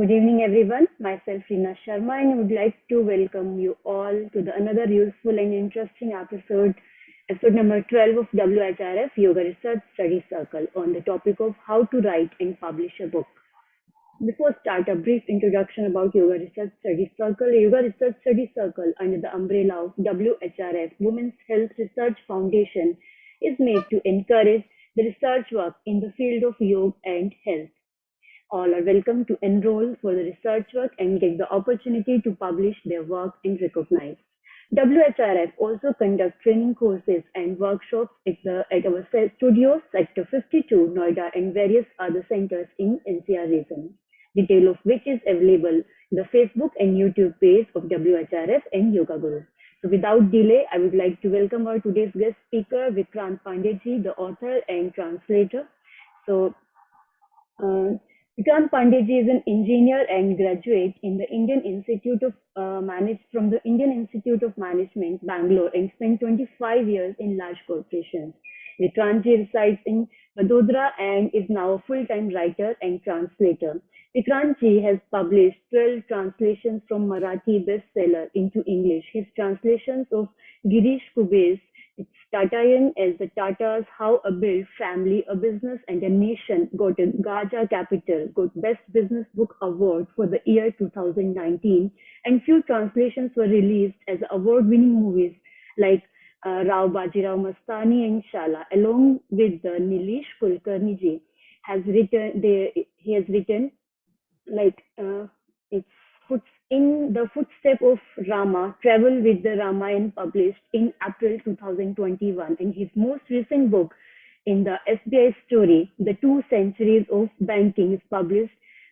Good evening, everyone. Myself, Reena Sharma, and I would like to welcome you all to another useful and interesting episode number 12 of WHRF Yoga Research Study Circle on the topic of how to write and publish a book. Before start, a brief introduction about Yoga Research Study Circle. Yoga Research Study Circle, under the umbrella of WHRF, Women's Health Research Foundation, is made to encourage the research work in the field of yoga and health. All are welcome to enroll for the research work and get the opportunity to publish their work and recognize. WHRF also conduct training courses and workshops at our studios, Sector 52, Noida, and various other centers in NCR region. Detail of which is available in the Facebook and YouTube page of WHRF and Yogaguru. So without delay, I would like to welcome our today's guest speaker, Vikrant Panday, the author and translator. So, Vikrant Panday is an engineer and graduate in the Indian Institute of from the Indian Institute of Management, Bangalore, and spent 25 years in large corporations. Vikrant resides in Vadodara and is now a full-time writer and translator. Vikrant has published 12 translations from Marathi bestseller into English. His translations of Girish Kuber's Tatayan as the Tatars, How a Build, Family, a Business and a Nation got a Gaja Capital, got Best Business Book Award for the year 2019, and few translations were released as award-winning movies like Rao Bajirao Mastani and Shala, along with Nilesh Kulkarni ji. He has written it's in the footstep of Rama, Travel with the Ramayana, published in April 2021, and his most recent book, in the SBI story, The 2 Centuries of Banking,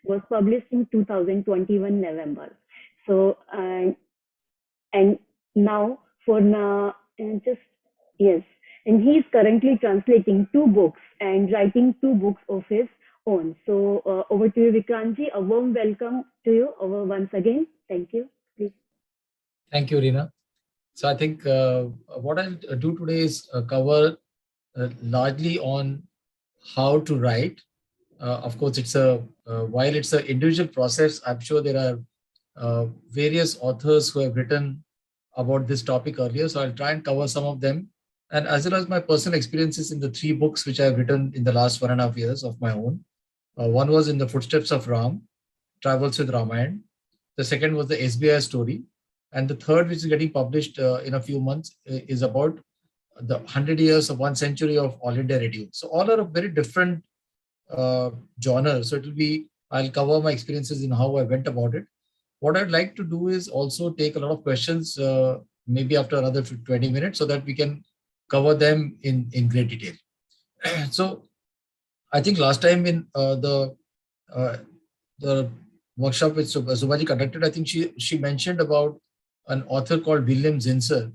was published in 2021 November. So, and now and he is currently translating 2 books and writing 2 books of his own. So over to you, Vikrantji. A warm welcome to you over once again. Thank you. Please. Thank you, Reena. So I think what I'll do today is cover largely on how to write. Of course, it's while it's an individual process, I'm sure there are various authors who have written about this topic earlier. So I'll try and cover some of them, and as well as my personal experiences in the 3 books which I've written in the last 1.5 years of my own. One was In the Footsteps of Ram, Travels with Ramayana. The second was the SBI story. And the third, which is getting published in a few months, is about the 100 years of 1 century of All India Radio. So all are a very different genre. So I'll cover my experiences in how I went about it. What I'd like to do is also take a lot of questions, maybe after another 20 minutes, so that we can cover them in great detail. So I think last time in the workshop which Subhaji conducted, I think she mentioned about an author called William Zinsser.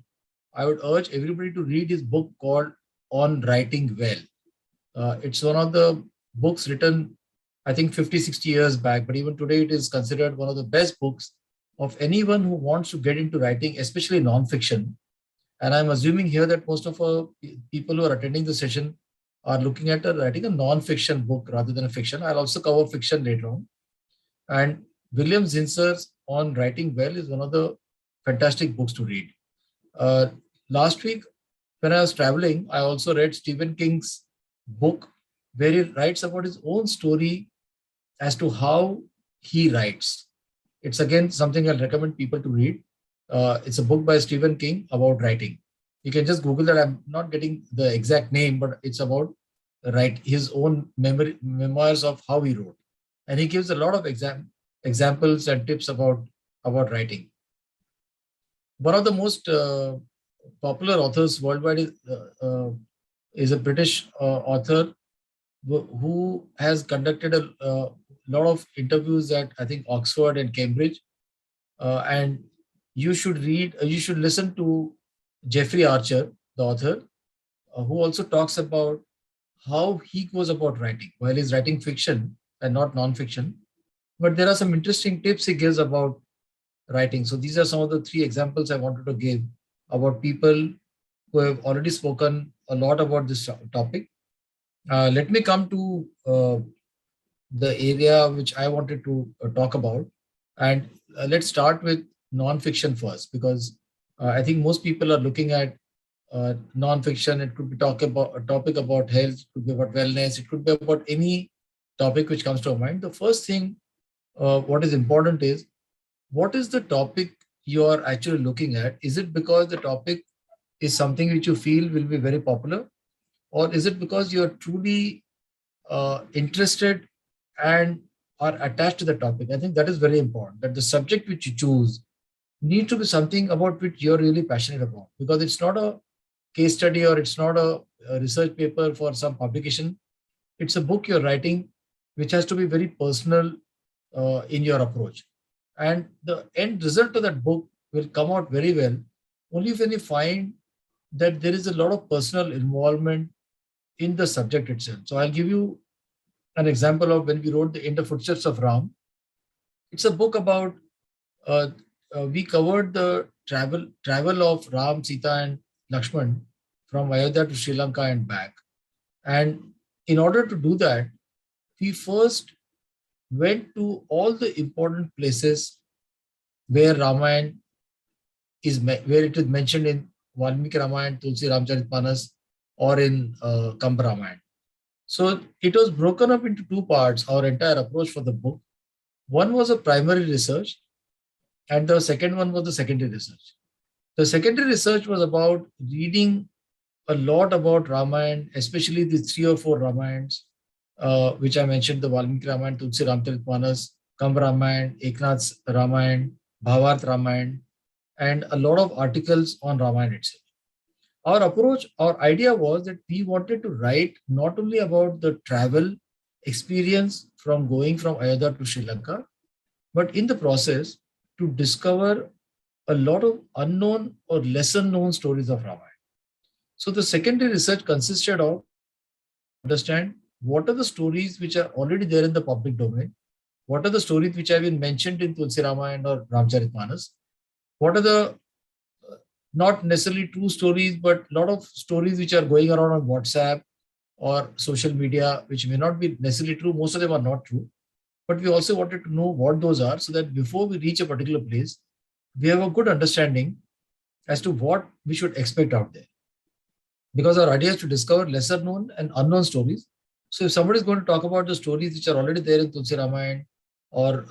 I would urge everybody to read his book called On Writing Well. It's one of the books written, I think 50, 60 years back, but even today it is considered one of the best books of anyone who wants to get into writing, especially non-fiction. And I'm assuming here that most of our people who are attending the session are looking at writing a non-fiction book rather than a fiction. I'll also cover fiction later on. And William Zinsser's On Writing Well is one of the fantastic books to read. Last week, when I was traveling, I also read Stephen King's book where he writes about his own story as to how he writes. It's again something I'll recommend people to read. It's a book by Stephen King about writing. You can just Google that. I'm not getting the exact name, but it's about his own memoirs of how he wrote. And he gives a lot of examples and tips about writing. One of the most popular authors worldwide is a British author who has conducted a lot of interviews at, I think, Oxford and Cambridge. And you should listen to Jeffrey Archer, the author, who also talks about how he goes about writing while he's writing fiction and not non-fiction. But there are some interesting tips he gives about writing. So these are some of the 3 examples I wanted to give about people who have already spoken a lot about this topic. Let me come to the area which I wanted to talk about. And let's start with non-fiction first, because I think most people are looking at non-fiction. It could be talk about a topic about health, it could be about wellness, it could be about any topic which comes to our mind. The first thing, what is important is, what is the topic you are actually looking at? Is it because the topic is something which you feel will be very popular, or is it because you are truly interested and are attached to the topic? I think that is very important, that the subject which you choose need to be something about which you're really passionate about, because it's not a case study or it's not a research paper for some publication. It's a book you're writing which has to be very personal in your approach. And the end result of that book will come out very well only when you find that there is a lot of personal involvement in the subject itself. So I'll give you an example of when we wrote the In the Footsteps of Ram. It's a book about uh, we covered the travel of Ram, Sita, and Lakshman from Ayodhya to Sri Lanka and back. And in order to do that, we first went to all the important places where Ramayana where it is mentioned in Valmiki Ramayana, Tulsi Ramcharitmanas, or in Kamba Ramayana. So it was broken up into two parts, our entire approach for the book. One was a primary research, and the second one was the secondary research. The secondary research was about reading a lot about Ramayana, especially the 3 or 4 Ramayans, which I mentioned: the Valmiki Ramayana, Tulsi Ramcharitmanas, Kamba Ramayana, Eknath's Ramayana, Bhavarth Ramayana, and a lot of articles on Ramayana itself. Our approach, our idea was that we wanted to write not only about the travel experience from going from Ayodhya to Sri Lanka, but in the process to discover a lot of unknown or lesser known stories of Ramayana. So the secondary research consisted of trying to understand what are the stories which are already there in the public domain, what are the stories which have been mentioned in Tulsi Ramayana or Ramcharitmanas, what are the not necessarily true stories, but a lot of stories which are going around on WhatsApp or social media, which may not be necessarily true. Most of them are not true. But we also wanted to know what those are, so that before we reach a particular place, we have a good understanding as to what we should expect out there. Because our idea is to discover lesser known and unknown stories. So if somebody is going to talk about the stories which are already there in Tulsi Ramayana or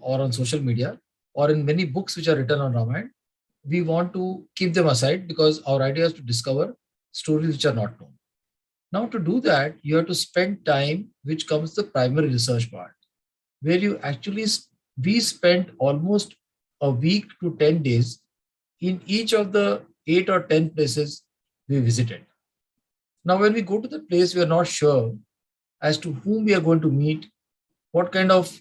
on social media or in many books which are written on Ramayana, we want to keep them aside, because our idea is to discover stories which are not known. Now, to do that, you have to spend time, which comes the primary research part, where you actually, we spent almost a week to 10 days in each of the 8 or 10 places we visited. Now, when we go to the place, we are not sure as to whom we are going to meet, what kind of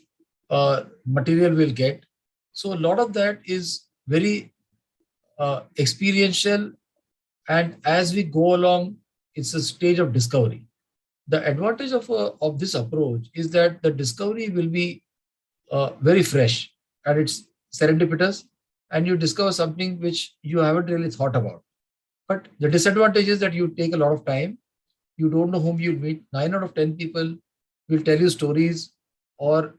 material we'll get. So a lot of that is very experiential, and as we go along, it's a stage of discovery. The advantage of this approach is that the discovery will be very fresh and it's serendipitous, and you discover something which you haven't really thought about. But the disadvantage is that you take a lot of time. You don't know whom you'll meet. 9 out of 10 people will tell you stories or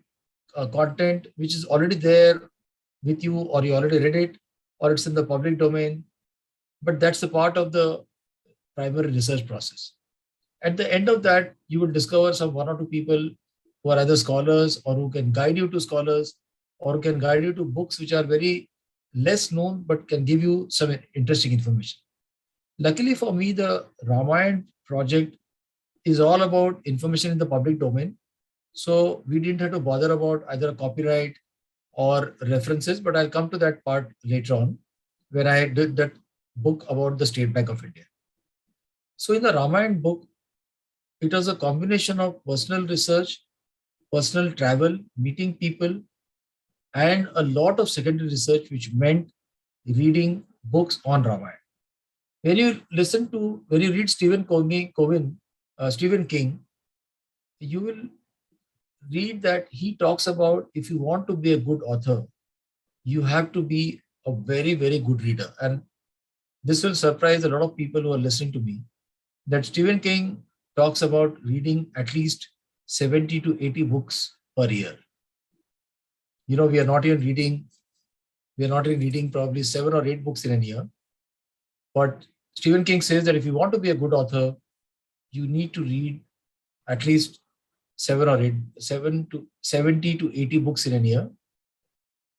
content which is already there with you, or you already read it, or it's in the public domain. But that's a part of the primary research process. At the end of that, you will discover some 1 or 2 people who are either scholars or who can guide you to scholars or can guide you to books which are very less known but can give you some interesting information. Luckily for me, the Ramayana project is all about information in the public domain. So we didn't have to bother about either copyright or references, but I'll come to that part later on when I did that book about the State Bank of India. So in the Ramayana book, it was a combination of personal research, personal travel, meeting people, and a lot of secondary research, which meant reading books on Ramayana. When you read Stephen King, you will read that he talks about, if you want to be a good author, you have to be a very, very good reader. And this will surprise a lot of people who are listening to me, that Stephen King talks about reading at least 70 to 80 books per year. You know, we are not even reading probably 7 or 8 books in a year. But Stephen King says that if you want to be a good author, you need to read at least 70 to 80 books in a year.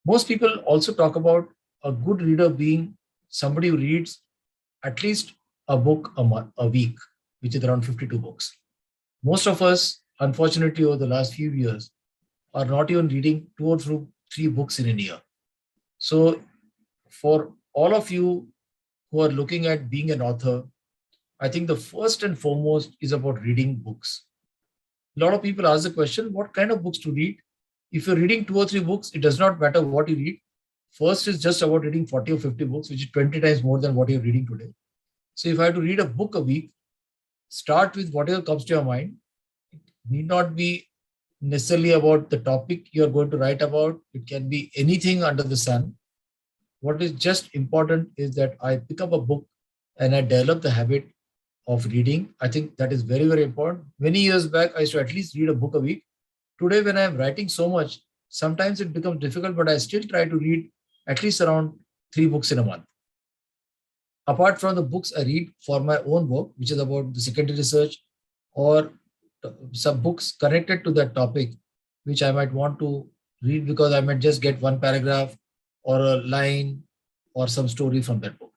Most people also talk about a good reader being somebody who reads at least a book a week, which is around 52 books. Most of us, unfortunately, over the last few years, are not even reading 2 or 3 books in a year. So for all of you who are looking at being an author, I think the first and foremost is about reading books. A lot of people ask the question, what kind of books to read? If you're reading 2 or 3 books, it does not matter what you read. First is just about reading 40 or 50 books, which is 20 times more than what you're reading today. So if I have to read a book a week, start with whatever comes to your mind. It need not be necessarily about the topic you're going to write about. It can be anything under the sun. What is just important is that I pick up a book and I develop the habit of reading. I think that is very, very important. Many years back, I used to at least read a book a week. Today, when I am writing so much, sometimes it becomes difficult, but I still try to read at least around 3 books in a month. Apart from the books I read for my own work, which is about the secondary research or some books connected to that topic, which I might want to read because I might just get one paragraph or a line or some story from that book.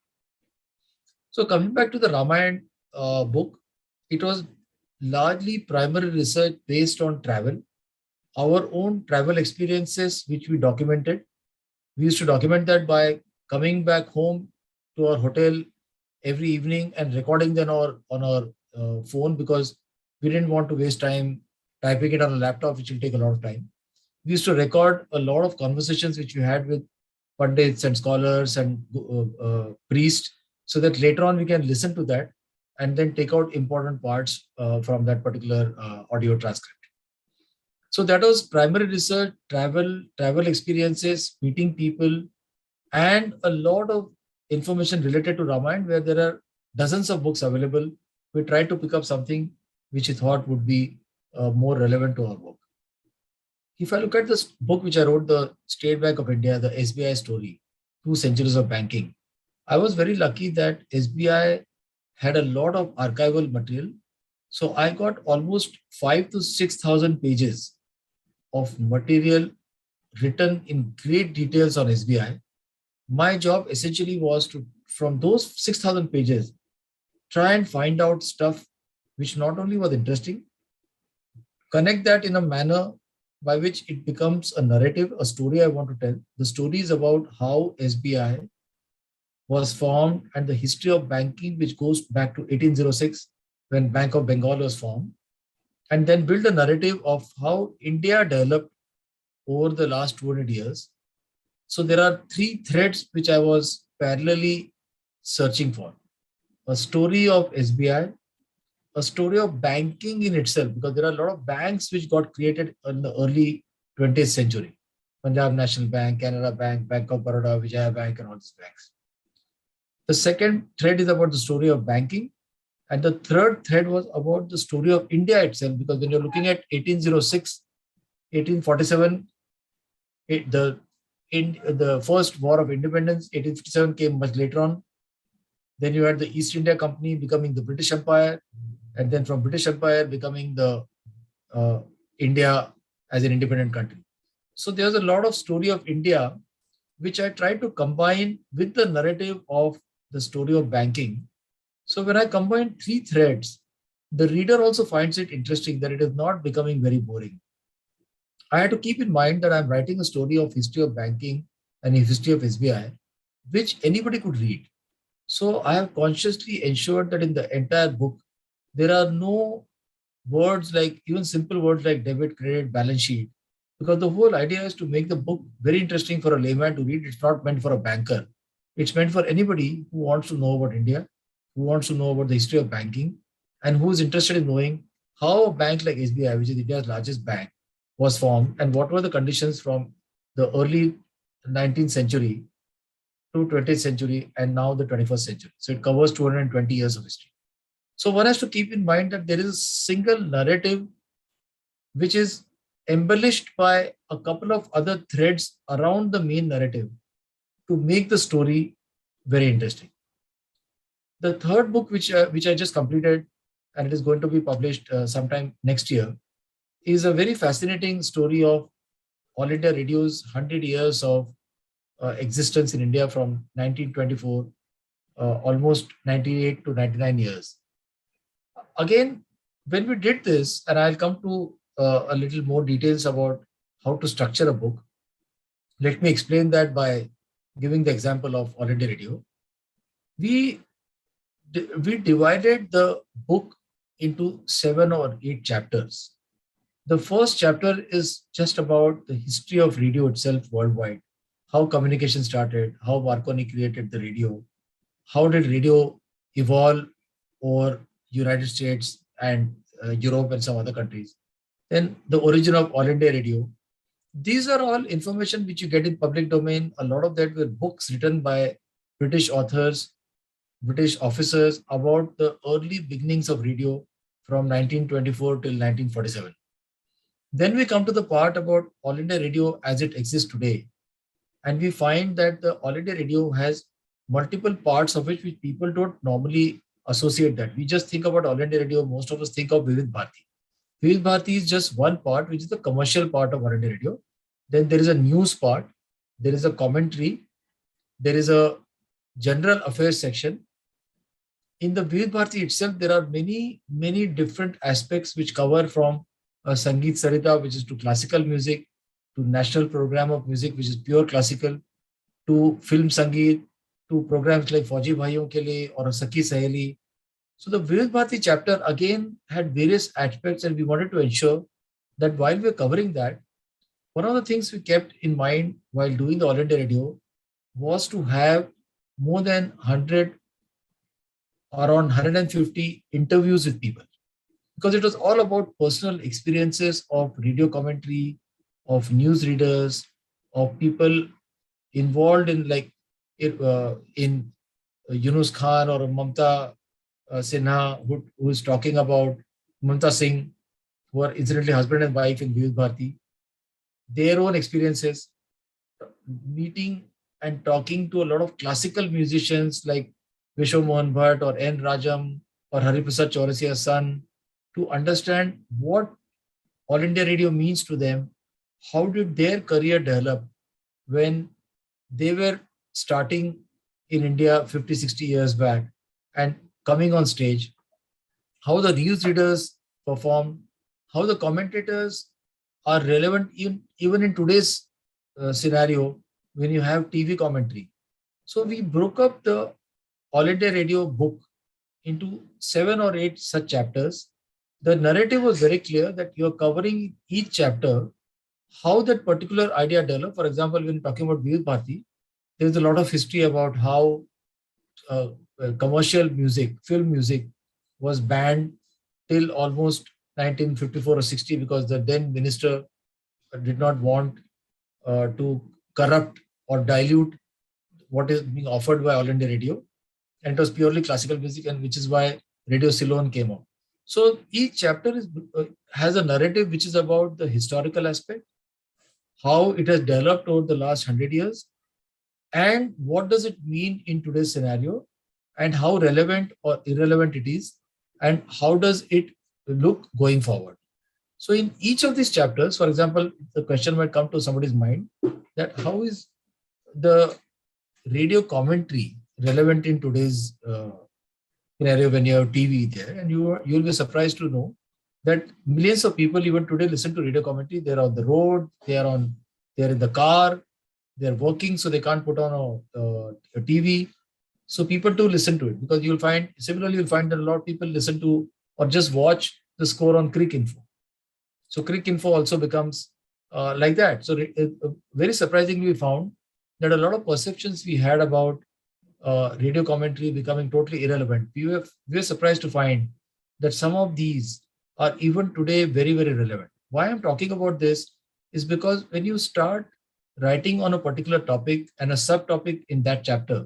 So coming back to the Ramayana book, it was largely primary research based on travel, our own travel experiences, which we documented. We used to document that by coming back home to our hotel every evening and recording them on our phone because we didn't want to waste time typing it on a laptop, which will take a lot of time. We used to record a lot of conversations which we had with pundits and scholars and priests so that later on we can listen to that and then take out important parts from that particular audio transcript. So that was primary research, travel experiences, meeting people, and a lot of information related to Ramayana, where there are dozens of books available. We tried to pick up something which we thought would be more relevant to our work. If I look at this book which I wrote, the State Bank of India, the SBI story, 2 centuries of banking, I was very lucky that SBI had a lot of archival material. So I got almost 5,000 to 6,000 pages of material written in great details on SBI. My job essentially was to, from those 6,000 pages, try and find out stuff which not only was interesting, connect that in a manner by which it becomes a narrative, a story I want to tell. The story is about how SBI was formed and the history of banking, which goes back to 1806 when Bank of Bengal was formed, and then build a narrative of how India developed over the last 200 years. So there are 3 threads which I was parallelly searching for. A story of SBI, a story of banking in itself, because there are a lot of banks which got created in the early 20th century. Punjab National Bank, Canara Bank, Bank of Baroda, Vijaya Bank, and all these banks. The second thread is about the story of banking. And the third thread was about the story of India itself, because when you're looking at 1806, 1847, the first war of independence, 1857 came much later on. Then you had the East India Company becoming the British Empire, and then from British Empire becoming the India as an independent country. So there's a lot of story of India, which I tried to combine with the narrative of the story of banking. So when I combine 3 threads, the reader also finds it interesting that it is not becoming very boring. I had to keep in mind that I'm writing a story of history of banking and a history of SBI, which anybody could read. So I have consciously ensured that in the entire book, there are no words like, even simple words like debit, credit, balance sheet, because the whole idea is to make the book very interesting for a layman to read. It's not meant for a banker. It's meant for anybody who wants to know about India, who wants to know about the history of banking, and who is interested in knowing how a bank like SBI, which is India's largest bank, was formed and what were the conditions from the early 19th century to 20th century and now the 21st century. So it covers 220 years of history. So one has to keep in mind that there is a single narrative which is embellished by a couple of other threads around the main narrative to make the story very interesting. The third book, which I just completed, and it is going to be published sometime next year, is a very fascinating story of All India Radio's 100 years of existence in India from 1924, almost 98 to 99 years. Again, when we did this, and I'll come to a little more details about how to structure a book, let me explain that by giving the example of All India Radio. We we divided the book into 7 or 8 chapters. The first chapter is just about the history of radio itself worldwide, how communication started, how Marconi created the radio, how did radio evolve over United States and Europe and some other countries. Then the origin of All India Radio. These are all information which you get in public domain. A lot of that were books written by British authors, British officers about the early beginnings of radio from 1924 till 1947. Then we come to the part about All India Radio as it exists today. And we find that the All India Radio has multiple parts of which people don't normally associate that. We just think about All India Radio, most of us think of Vivid Bharati. Vivid Bharati is just one part, which is the commercial part of All India Radio. Then there is a news part, there is a commentary, there is a general affairs section. In the Vivid Bharati itself, there are many, many different aspects which cover from Sangeet Sarita, which is to classical music, to national program of music, which is pure classical, to film Sangeet, to programs like Fauji Bhaiyon Ke Liye or Sakhi Saheli. So the Vivid Bharati chapter again had various aspects, and we wanted to ensure that while we're covering that, one of the things we kept in mind while doing the All India Radio was to have more than 100, around 150 interviews with people, because it was all about personal experiences of radio commentary, of news readers, of people involved in in Yunus Khan or Mamta Sinha, who is talking about Mamta Singh, who are incidentally husband and wife in Vivid Bharati, their own experiences, meeting and talking to a lot of classical musicians like Vishwa Mohan Bhatt or N. Rajam or Hariprasad Chaurasia's son, to understand what All India Radio means to them, how did their career develop when they were starting in India 50, 60 years back and coming on stage, how the news readers performed, how the commentators are relevant even in today's scenario when you have TV commentary. So we broke up the All India Radio book into 7 or 8 such chapters. The narrative was very clear that you're covering each chapter, how that particular idea developed. For example, when talking about Vivid Bharati, there's a lot of history about how commercial music, film music was banned till almost 1954 or 60 because the then minister did not want to corrupt or dilute what is being offered by All India Radio. And it was purely classical music, and which is why Radio Ceylon came out. So each chapter has a narrative which is about the historical aspect, how it has developed over the last 100 years, and what does it mean in today's scenario, and how relevant or irrelevant it is, and how does it look going forward. So in each of these chapters, for example, the question might come to somebody's mind that how is the radio commentary relevant in today's scenario when you have TV there, and you'll be surprised to know that millions of people even today listen to radio commentary. They're on the road, they're in the car, they're working, so they can't put on a TV. So people do listen to it, because you'll find that a lot of people listen to or just watch the score on Crick Info. So Crick Info also becomes like that. So very surprisingly, we found that a lot of perceptions we had about radio commentary becoming totally irrelevant. We were surprised to find that some of these are even today very, very relevant. Why I'm talking about this is because when you start writing on a particular topic and a subtopic in that chapter,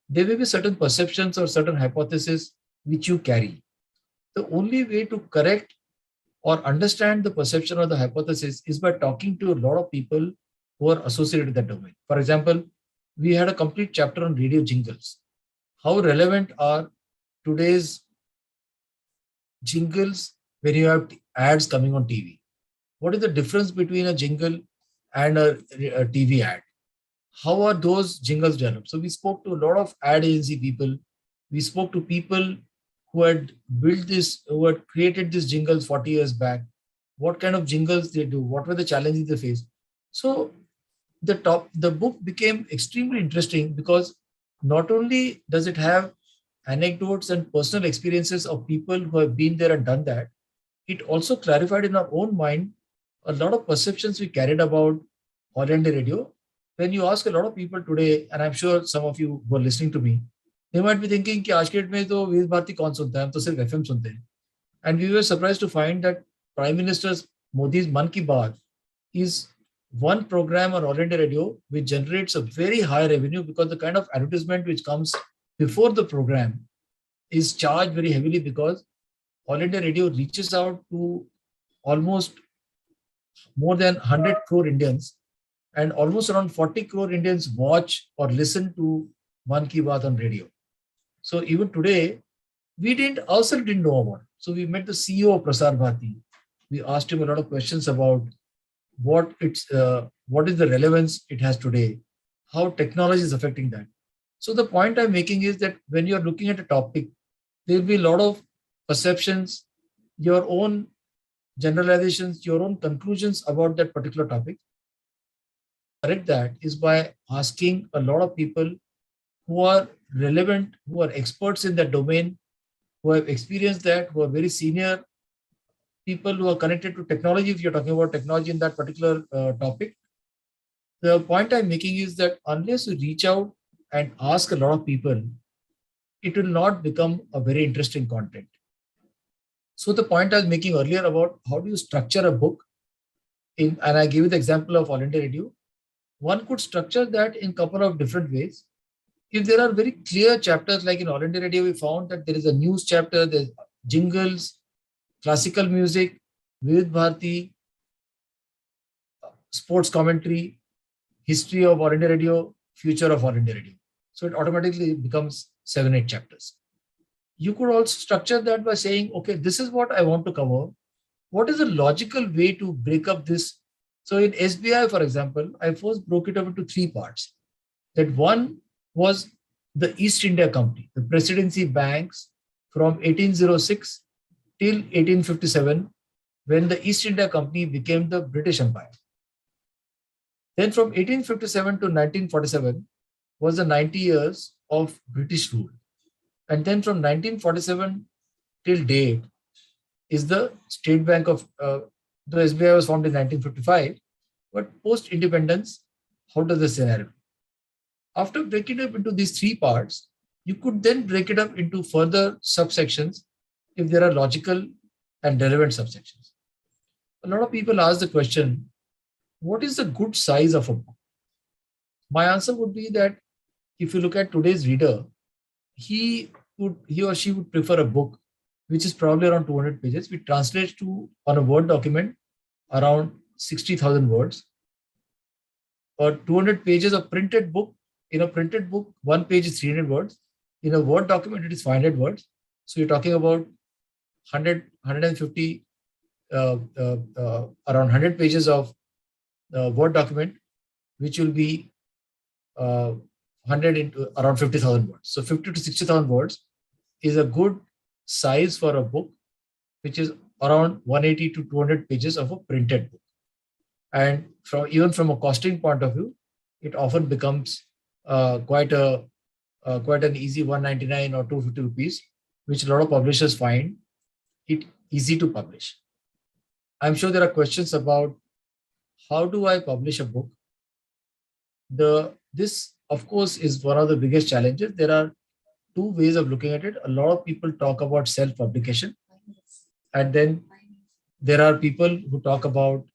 there may be certain perceptions or certain hypotheses which you carry. The only way to correct or understand the perception or the hypothesis is by talking to a lot of people who are associated with that domain. For example, we had a complete chapter on radio jingles. How relevant are today's jingles when you have ads coming on TV? What is the difference between a jingle and a TV ad? How are those jingles developed? So we spoke to a lot of ad agency people. We spoke to people who had built this, who had created these jingles 40 years back. What kind of jingles they do? What were the challenges they faced? So the book became extremely interesting because not only does it have anecdotes and personal experiences of people who have been there and done that, it also clarified in our own mind a lot of perceptions we carried about All India Radio. When you ask a lot of people today, and I'm sure some of you who are listening to me, they might be thinking कि आज के date में तो वेद भारती कौन सुनता है, हम तो सिर्फ FM सुनते हैं. And we were surprised to find that Prime Minister Modi's Man Ki Baat is one program on All India Radio which generates a very high revenue because the kind of advertisement which comes before the program is charged very heavily because All India Radio reaches out to almost more than 100 crore Indians, and almost around 40 crore Indians watch or listen to Man Ki Baat on radio. So even today, we ourselves didn't know about it. So we met the CEO of Prasar Bharati. We asked him a lot of questions about what is the relevance it has today, how technology is affecting that. So the point I'm making is that when you're looking at a topic, there will be a lot of perceptions, your own generalizations, your own conclusions about that particular topic. Correct that is by asking a lot of people who are relevant, who are experts in that domain, who have experienced that, who are very senior people who are connected to technology. If you're talking about technology in that particular topic, the point I'm making is that unless you reach out and ask a lot of people, it will not become a very interesting content. So the point I was making earlier about how do you structure a book, and I gave you the example of All India Radio, one could structure that in a couple of different ways. If there are very clear chapters, like in All India Radio, we found that there is a news chapter, there's jingles, classical music, Vedic Bharati, sports commentary, history of All India Radio, future of All India Radio. So it automatically becomes 7-8 chapters. You could also structure that by saying, okay, this is what I want to cover. What is a logical way to break up this? So in SBI, for example, I first broke it up into 3 parts. That one was the East India Company, the presidency banks from 1806 till 1857, when the East India Company became the British Empire. Then from 1857 to 1947 was the 90 years of British rule. And then from 1947 till date is the State Bank of, the SBI was formed in 1955, but post-independence, how does the scenario? After breaking it up into these 3 parts, you could then break it up into further subsections if there are logical and relevant subsections. A lot of people ask the question, what is the good size of a book? My answer would be that if you look at today's reader, he or she would prefer a book which is probably around 200 pages, which translates to, on a Word document, around 60,000 words. Or 200 pages of printed book. In a printed book, 1 page is 300 words. In a Word document, it is 500 words. So you're talking about 100, 150, around 100 pages of Word document, which will be 100 into around 50,000 words. So 50 to 60,000 words is a good size for a book, which is around 180 to 200 pages of a printed book. And even from a costing point of view, it often becomes quite an easy 199 or 250 rupees, which a lot of publishers find it easy to publish. I'm sure there are questions about how do I publish a book? This, of course, is one of the biggest challenges. There are 2 ways of looking at it. A lot of people talk about self-publication, and then there are people who talk about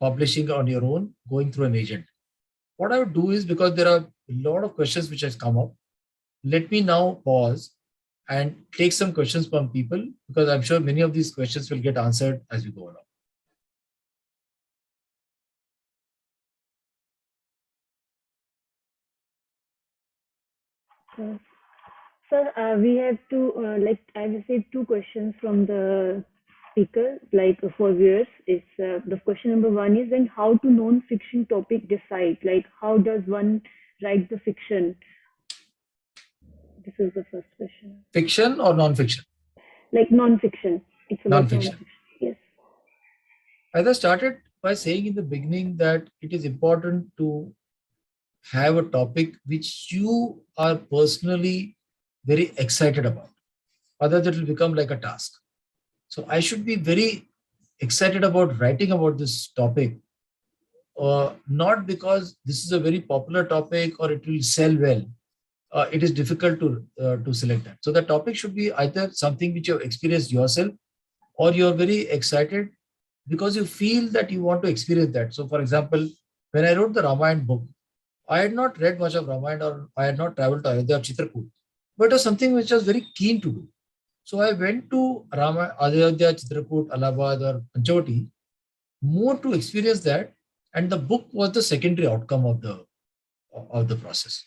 publishing on your own, going through an agent. What I would do is, because there are a lot of questions which has come up, let me now pause and take some questions from people, because I'm sure many of these questions will get answered as we go along. Sir, we have I received two questions from the speaker, for viewers. The question number one is, then how to non-fiction topic decide? Like, how does one write the fiction? This is the first question. Fiction or non-fiction? Like non-fiction. It's about Non-fiction. Yes. As I started by saying in the beginning that it is important to have a topic which you are personally very excited about. Otherwise, it will become like a task. So I should be very excited about writing about this topic, not because this is a very popular topic or it will sell well. It is difficult to select that. So the topic should be either something which you have experienced yourself, or you're very excited because you feel that you want to experience that. So for example, when I wrote the Ramayana book, I had not read much of Ramayana, or I had not traveled to Ayodhya or Chitrakoot, but it was something which I was very keen to do. So I went to Ayodhya, Chitrakoot, Allahabad or Panchavati more to experience that, and the book was the secondary outcome of the process.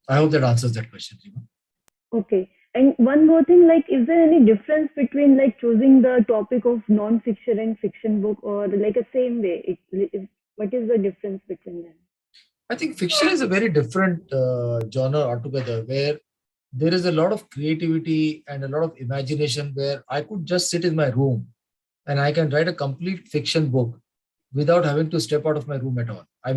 I hope that answers that question. Okay. And one more thing, is there any difference between choosing the topic of non-fiction and fiction book, or a same way? What is the difference between them? I think fiction is a very different genre altogether, where there is a lot of creativity and a lot of imagination, where I could just sit in my room and I can write a complete fiction book without having to step out of my room at all. I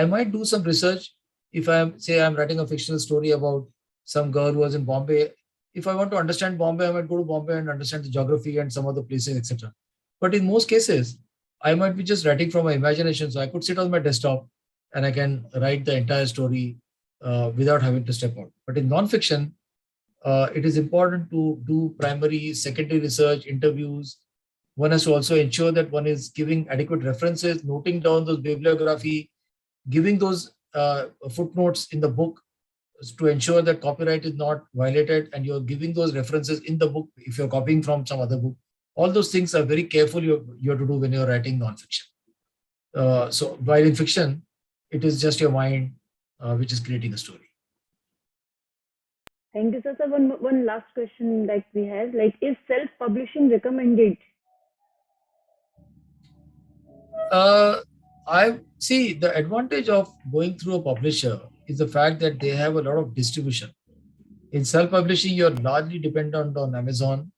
might do some research. If I'm writing a fictional story about some girl who was in Bombay. If I want to understand Bombay, I might go to Bombay and understand the geography and some other places, etc. But in most cases, I might be just writing from my imagination. So I could sit on my desktop and I can write the entire story without having to step out. But in non-fiction, it is important to do primary, secondary research, interviews. One has to also ensure that one is giving adequate references, noting down those bibliography, giving those footnotes in the book to ensure that copyright is not violated, and you're giving those references in the book if you're copying from some other book. All those things are very careful you have to do when you're writing non-fiction. So while in fiction, it is just your mind which is creating a story. Thank you, sir. So one last question that we have, is self-publishing recommended? I see the advantage of going through a publisher is the fact that they have a lot of distribution. In self-publishing, you're largely dependent on Amazon.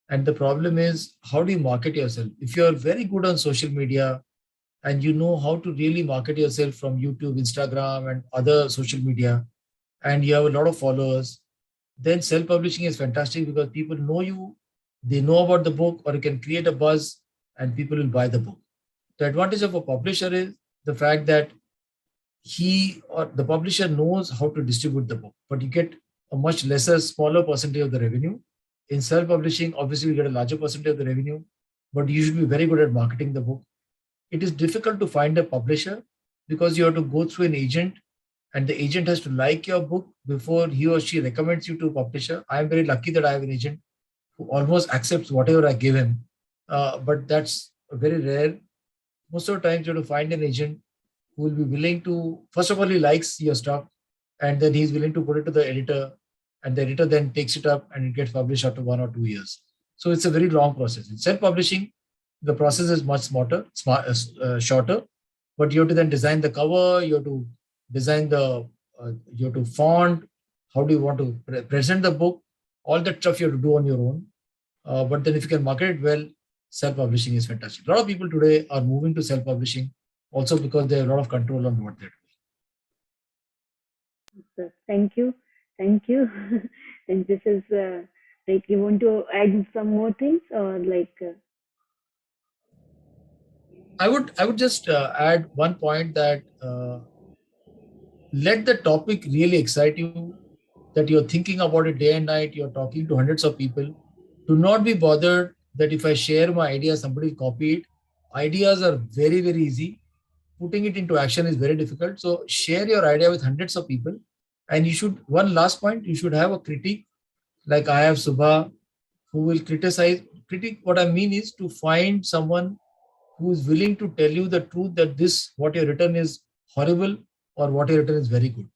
And the problem is, how do you market yourself? If you're very good on social media and you know how to really market yourself from YouTube, Instagram, and other social media, and you have a lot of followers, then self-publishing is fantastic because people know you, they know about the book, or you can create a buzz and people will buy the book. The advantage of a publisher is the fact that he or the publisher knows how to distribute the book, but you get a much lesser, smaller percentage of the revenue. In self-publishing, obviously, you get a larger percentage of the revenue, but you should be very good at marketing the book. It is difficult to find a publisher because you have to go through an agent, and the agent has to like your book before he or she recommends you to a publisher. I am very lucky that I have an agent who almost accepts whatever I give him, but that's very rare. Most of the times, you have to find an agent who will be willing to, first of all, he likes your stuff, and then he's willing to put it to the editor, and the editor then takes it up and it gets published after 1 or 2 years. So it's a very long process. In self-publishing, the process is much shorter, but you have to then design the cover, you have to design you have to font, how do you want to present the book, all that stuff you have to do on your own. But then if you can market it well, self-publishing is fantastic. A lot of people today are moving to self-publishing also because they have a lot of control on what they're doing. Thank you. Thank you. And this is you want to add some more things, or I would just add one point that let the topic really excite you, that you're thinking about it day and night, you're talking to hundreds of people. Do not be bothered that if I share my idea, somebody will copy it. Ideas are very, very easy. Putting it into action is very difficult. So share your idea with hundreds of people. And one last point, you should have a critique like I have Subha, who will criticize. What I mean is to find someone who is willing to tell you the truth that this, what you written is horrible or what you written is very good.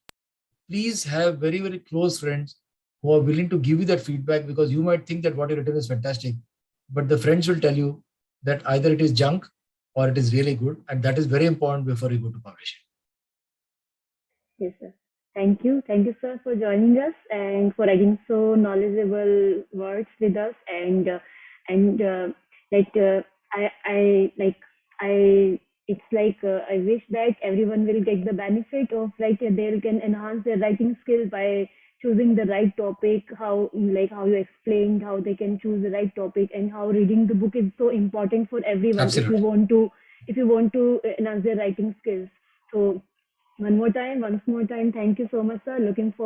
Please have very, very close friends who are willing to give you that feedback, because you might think that what you written is fantastic, but the friends will tell you that either it is junk or it is really good. And that is very important before you go to publish Yes, sir. Thank you. Thank you, sir, for joining us and for adding so knowledgeable words with us. And like I it's like I wish that everyone will get the benefit of like they can enhance their writing skill by choosing the right topic. How like how you explained how they can choose the right topic, and how reading the book is so important for it. everyone Absolutely. if you want to enhance their writing skills. So once more time, thank you so much, sir. Looking forward